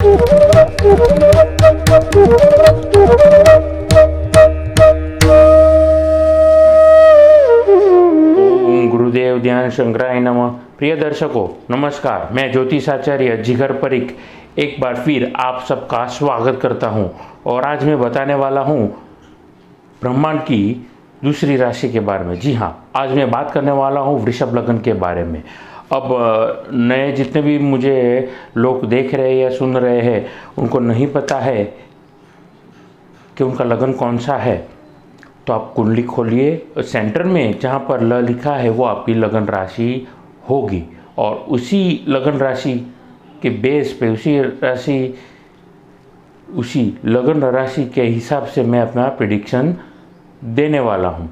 ओम गुरुदेव ध्यान शंकराय नमः। प्रिय दर्शकों नमस्कार, मैं ज्योतिषाचार्य जिगर परिक एक बार फिर आप सबका स्वागत करता हूं और आज मैं बताने वाला हूं ब्रह्मांड की दूसरी राशि के बारे में। जी हाँ, आज मैं बात करने वाला हूं वृषभ लग्न के बारे में। अब नए जितने भी मुझे लोग देख रहे हैं या सुन रहे हैं उनको नहीं पता है कि उनका लगन कौन सा है, तो आप कुंडली खोलिए, सेंटर में जहाँ पर ल लिखा है वो आपकी लगन राशि होगी और उसी लगन राशि के बेस पे उसी लगन राशि के हिसाब से मैं अपना प्रेडिक्शन देने वाला हूँ।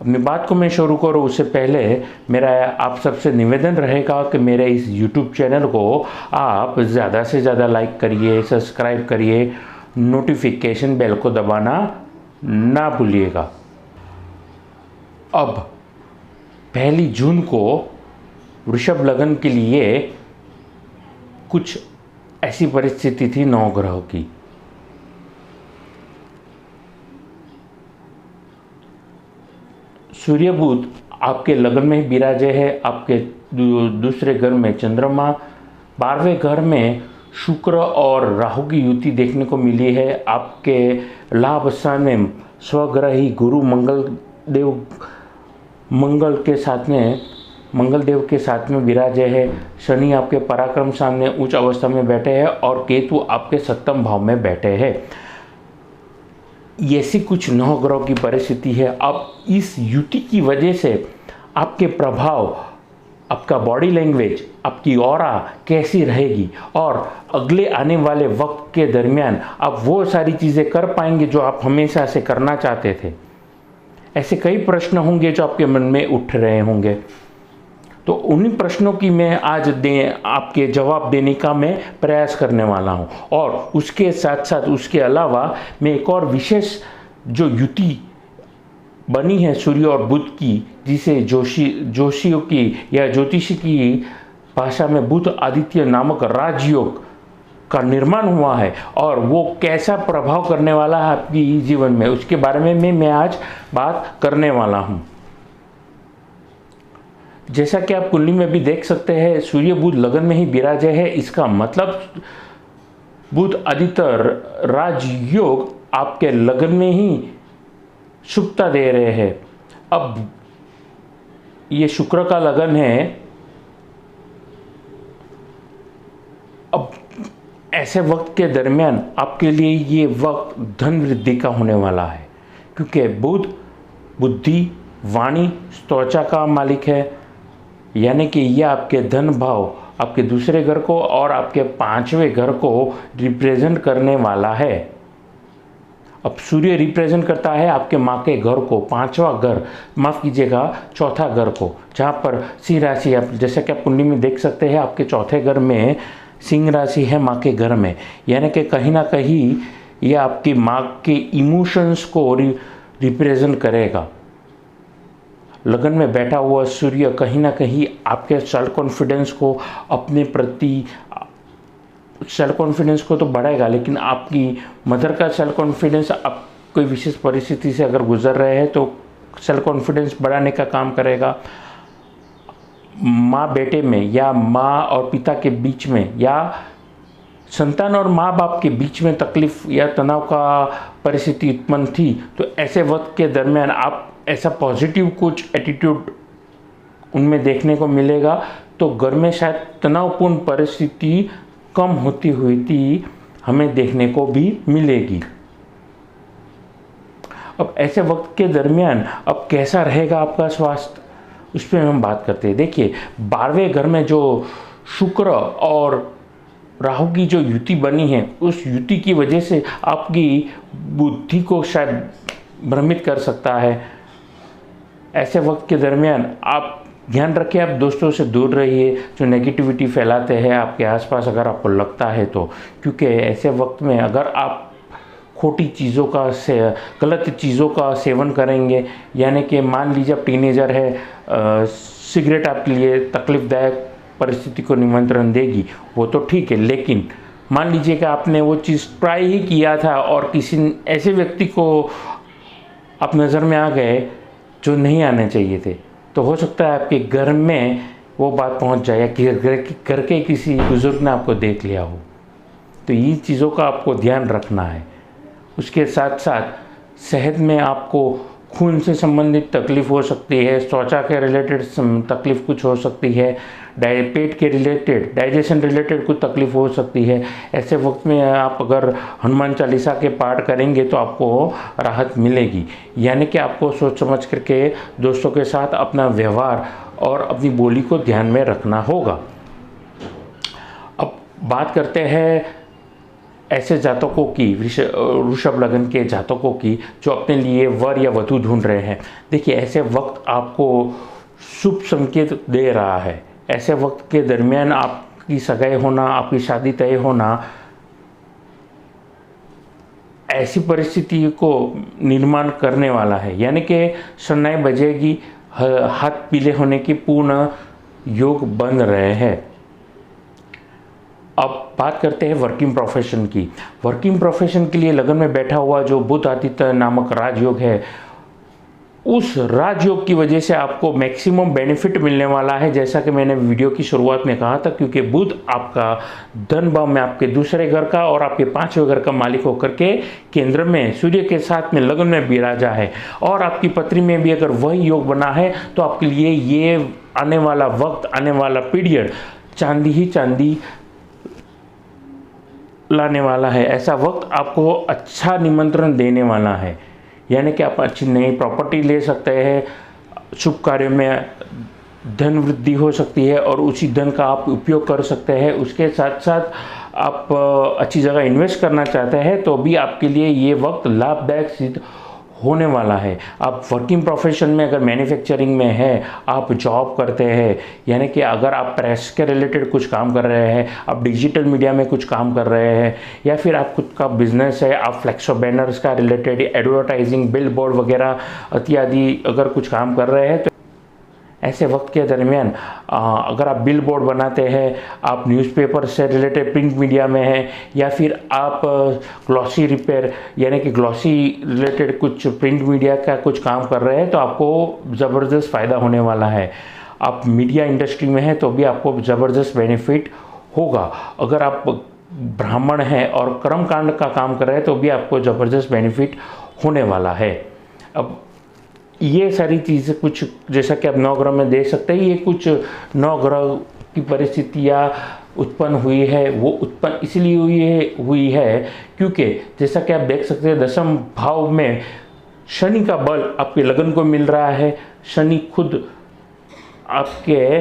अपनी बात को मैं शुरू करूँ उससे पहले मेरा आप सबसे निवेदन रहेगा कि मेरे इस YouTube चैनल को आप ज़्यादा से ज़्यादा लाइक करिए, सब्सक्राइब करिए, नोटिफिकेशन बेल को दबाना ना भूलिएगा। अब 1 जून को वृषभ लग्न के लिए कुछ ऐसी परिस्थिति थी नवग्रह की। सूर्य बुध आपके लग्न में विराजे है, आपके दूसरे घर में चंद्रमा, 12वें घर में शुक्र और राहु की युति देखने को मिली है। आपके लाभ स्थान में स्वग्रही गुरु मंगलदेव के साथ में विराजे है। शनि आपके पराक्रम स्थान में उच्च अवस्था में बैठे हैं और केतु आपके 7वें भाव में बैठे हैं। ऐसी कुछ नवग्रह की परिस्थिति है। अब इस युति की वजह से आपके प्रभाव, आपका बॉडी लैंग्वेज, आपकी ऑरा कैसी रहेगी और अगले आने वाले वक्त के दरमियान आप वो सारी चीज़ें कर पाएंगे जो आप हमेशा से करना चाहते थे। ऐसे कई प्रश्न होंगे जो आपके मन में उठ रहे होंगे, तो उन्हीं प्रश्नों की मैं आज आपके जवाब देने का मैं प्रयास करने वाला हूं। और उसके साथ साथ उसके अलावा मैं एक और विशेष जो युति बनी है सूर्य और बुध की, जिसे जोशियों की या ज्योतिषी की भाषा में बुध आदित्य नामक राजयोग का निर्माण हुआ है और वो कैसा प्रभाव करने वाला है आपकी जीवन में, उसके बारे में मैं आज बात करने वाला हूं। जैसा कि आप कुंडली में भी देख सकते हैं, सूर्य बुध लगन में ही विराजे है। इसका मतलब बुध आदित्य राजयोग आपके लगन में ही शुभता दे रहे हैं। अब ये शुक्र का लगन है। अब ऐसे वक्त के दरमियान आपके लिए ये वक्त धन वृद्धि का होने वाला है, क्योंकि बुध बुद्धि, वाणी, त्वचा का मालिक है, यानी कि यह आपके धन भाव, आपके दूसरे घर को और आपके 5वें घर को रिप्रेजेंट करने वाला है। अब सूर्य रिप्रेजेंट करता है आपके माँ के घर को, 5वां घर, माफ़ कीजिएगा 4था घर को, जहाँ पर सिंह राशि, आप जैसा कि आप कुंडली में देख सकते हैं आपके 4थे घर में सिंह राशि है माँ के घर में, यानी कि कहीं ना कहीं यह आपकी माँ के इमोशंस को रिप्रेजेंट करेगा। लगन में बैठा हुआ सूर्य कहीं ना कहीं आपके सेल्फ कॉन्फिडेंस को, अपने प्रति सेल्फ कॉन्फिडेंस को तो बढ़ाएगा, लेकिन आपकी मदर का सेल्फ कॉन्फिडेंस, आप कोई विशेष परिस्थिति से अगर गुजर रहे हैं तो सेल्फ कॉन्फिडेंस बढ़ाने का काम करेगा। माँ बेटे में या माँ और पिता के बीच में या संतान और माँ बाप के बीच में तकलीफ या तनाव का परिस्थिति उत्पन्न थी, तो ऐसे वक्त के दरमियान आप ऐसा पॉजिटिव कुछ एटीट्यूड उनमें देखने को मिलेगा, तो घर में शायद तनावपूर्ण परिस्थिति कम होती हुई हमें देखने को भी मिलेगी। अब ऐसे वक्त के दरमियान अब कैसा रहेगा आपका स्वास्थ्य, उस पर हम बात करते हैं। देखिए, 12वें घर में जो शुक्र और राहु की जो युति बनी है, उस युति की वजह से आपकी बुद्धि को शायद भ्रमित कर सकता है। ऐसे वक्त के दरमियान आप ध्यान रखें, आप दोस्तों से दूर रहिए जो नेगेटिविटी फैलाते हैं आपके आसपास, अगर आपको लगता है तो, क्योंकि ऐसे वक्त में अगर आप खोटी चीज़ों का गलत चीज़ों का सेवन करेंगे, यानी कि मान लीजिए आप टीनेजर है, सिगरेट आपके लिए तकलीफ़दायक परिस्थिति को निमंत्रण देगी, वो तो ठीक है, लेकिन मान लीजिए कि आपने वो चीज़ ट्राई ही किया था और किसी ऐसे व्यक्ति को आप नज़र में आ गए जो नहीं आने चाहिए थे, तो हो सकता है आपके घर में वो बात पहुंच जाए या कि घर के किसी बुज़ुर्ग ने आपको देख लिया हो। तो ये चीज़ों का आपको ध्यान रखना है। उसके साथ साथ सेहत में आपको खून से संबंधित तकलीफ़ हो सकती है, त्वचा के रिलेटेड तकलीफ़ कुछ हो सकती है, पेट के रिलेटेड, डाइजेशन रिलेटेड कुछ तकलीफ़ हो सकती है। ऐसे वक्त में आप अगर हनुमान चालीसा के पाठ करेंगे तो आपको राहत मिलेगी। यानी कि आपको सोच समझ करके दोस्तों के साथ अपना व्यवहार और अपनी बोली को ध्यान में रखना होगा। अब बात करते हैं ऐसे जातकों की, वृषभ लग्न के जातकों की जो अपने लिए वर या वधू ढूंढ रहे हैं। देखिए, ऐसे वक्त आपको शुभ संकेत दे रहा है। ऐसे वक्त के दरमियान आपकी सगाई होना, आपकी शादी तय होना, ऐसी परिस्थिति को निर्माण करने वाला है। यानी कि शरणाई बजेगी, हाथ पीले होने की पूर्ण योग बन रहे हैं। अब बात करते हैं वर्किंग प्रोफेशन की। वर्किंग प्रोफेशन के लिए लगन में बैठा हुआ जो बुध आदित्य नामक राजयोग है, उस राजयोग की वजह से आपको मैक्सिमम बेनिफिट मिलने वाला है, जैसा कि मैंने वीडियो की शुरुआत में कहा था। क्योंकि बुध आपका धन भाव में आपके दूसरे घर का और आपके पांचवें घर का मालिक होकर के केंद्र में सूर्य के साथ में लगन में विराजा है, और आपकी पत्री में भी अगर वही योग बना है तो आपके लिए ये आने वाला वक्त, आने वाला पीरियड चांदी ही चांदी लाने वाला है। ऐसा वक्त आपको अच्छा निमंत्रण देने वाला है। यानी कि आप अच्छी नई प्रॉपर्टी ले सकते हैं, शुभ कार्यों में धन वृद्धि हो सकती है और उसी धन का आप उपयोग कर सकते हैं। उसके साथ साथ आप अच्छी जगह इन्वेस्ट करना चाहते हैं तो भी आपके लिए ये वक्त लाभदायक सिद्ध होने वाला है। आप वर्किंग प्रोफेशन में अगर मैन्युफैक्चरिंग में है, आप जॉब करते हैं, यानी कि अगर आप प्रेस के रिलेटेड कुछ काम कर रहे हैं, आप डिजिटल मीडिया में कुछ काम कर रहे हैं, या फिर आप खुद का बिजनेस है, आप फ्लेक्सो बैनर्स का रिलेटेड एडवर्टाइजिंग, बिल बोर्ड वगैरह इत्यादि अगर कुछ काम कर रहे हैं, तो ऐसे वक्त के दरमियान अगर आप बिल बोर्ड बनाते हैं, आप न्यूज़पेपर से रिलेटेड प्रिंट मीडिया में हैं, या फिर आप ग्लॉसी रिपेयर यानी कि ग्लॉसी रिलेटेड कुछ प्रिंट मीडिया का कुछ काम कर रहे हैं, तो आपको ज़बरदस्त फ़ायदा होने वाला है। आप मीडिया इंडस्ट्री में हैं तो भी आपको ज़बरदस्त बेनिफिट होगा। अगर आप ब्राह्मण हैं और कर्मकांड का काम कर रहे हैं तो भी आपको ज़बरदस्त बेनिफिट होने वाला है। अब ये सारी चीज़ें कुछ, जैसा कि आप नवग्रह में देख सकते हैं, ये कुछ नवग्रह की परिस्थितियाँ उत्पन्न हुई है। वो उत्पन्न इसलिए हुई है क्योंकि जैसा कि आप देख सकते हैं, दशम भाव में शनि का बल आपके लगन को मिल रहा है। शनि खुद आपके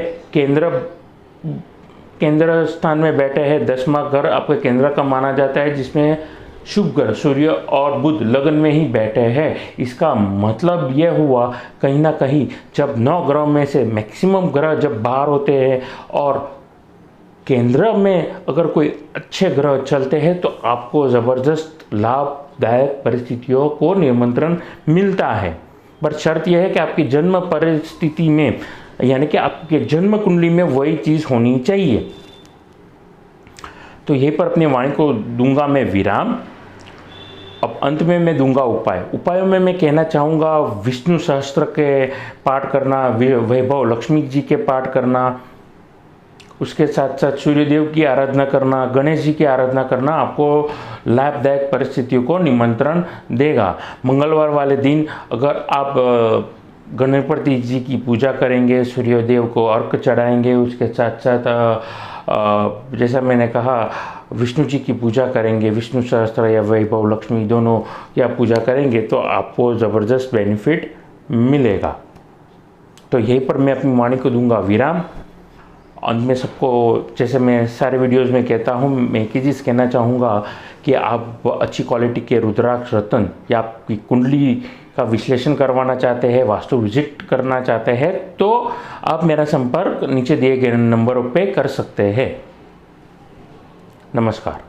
केंद्र स्थान में बैठे हैं। 10वां घर आपके केंद्र का माना जाता है, जिसमें शुभ ग्रह सूर्य और बुध लगन में ही बैठे हैं। इसका मतलब यह हुआ कहीं ना कहीं, जब 9 ग्रह में से मैक्सिमम ग्रह जब बाहर होते हैं और केंद्र में अगर कोई अच्छे ग्रह चलते हैं तो आपको ज़बरदस्त लाभदायक परिस्थितियों को निमंत्रण मिलता है। पर शर्त यह है कि आपकी जन्म परिस्थिति में, यानी कि आपके जन्म कुंडली में वही चीज़ होनी चाहिए। तो यहीं पर अपनी वाणी को दूंगा मैं विराम। अब अंत में मैं दूंगा उपायों में मैं कहना चाहूँगा, विष्णु सहस्त्र के पाठ करना, वैभव लक्ष्मी जी के पाठ करना, उसके साथ साथ सूर्यदेव की आराधना करना, गणेश जी की आराधना करना आपको लाभदायक परिस्थितियों को निमंत्रण देगा। मंगलवार वाले दिन अगर आप गणपति जी की पूजा करेंगे, सूर्यदेव को अर्घ चढ़ाएंगे, उसके साथ साथ जैसा मैंने कहा विष्णु जी की पूजा करेंगे, विष्णु सहस्त्र या वैभव लक्ष्मी दोनों की आप पूजा करेंगे तो आपको ज़बरदस्त बेनिफिट मिलेगा। तो यहीं पर मैं अपनी वाणी को दूंगा विराम। अंत में सबको, जैसे मैं सारे वीडियोस में कहता हूँ, मैं एक ही चीज़ कहना चाहूँगा कि आप अच्छी क्वालिटी के रुद्राक्ष रत्न या आपकी कुंडली का विश्लेषण करवाना चाहते हैं, वास्तु विजिट करना चाहते हैं, तो आप मेरा संपर्क नीचे दिए गए नंबरों पे कर सकते हैं। नमस्कार।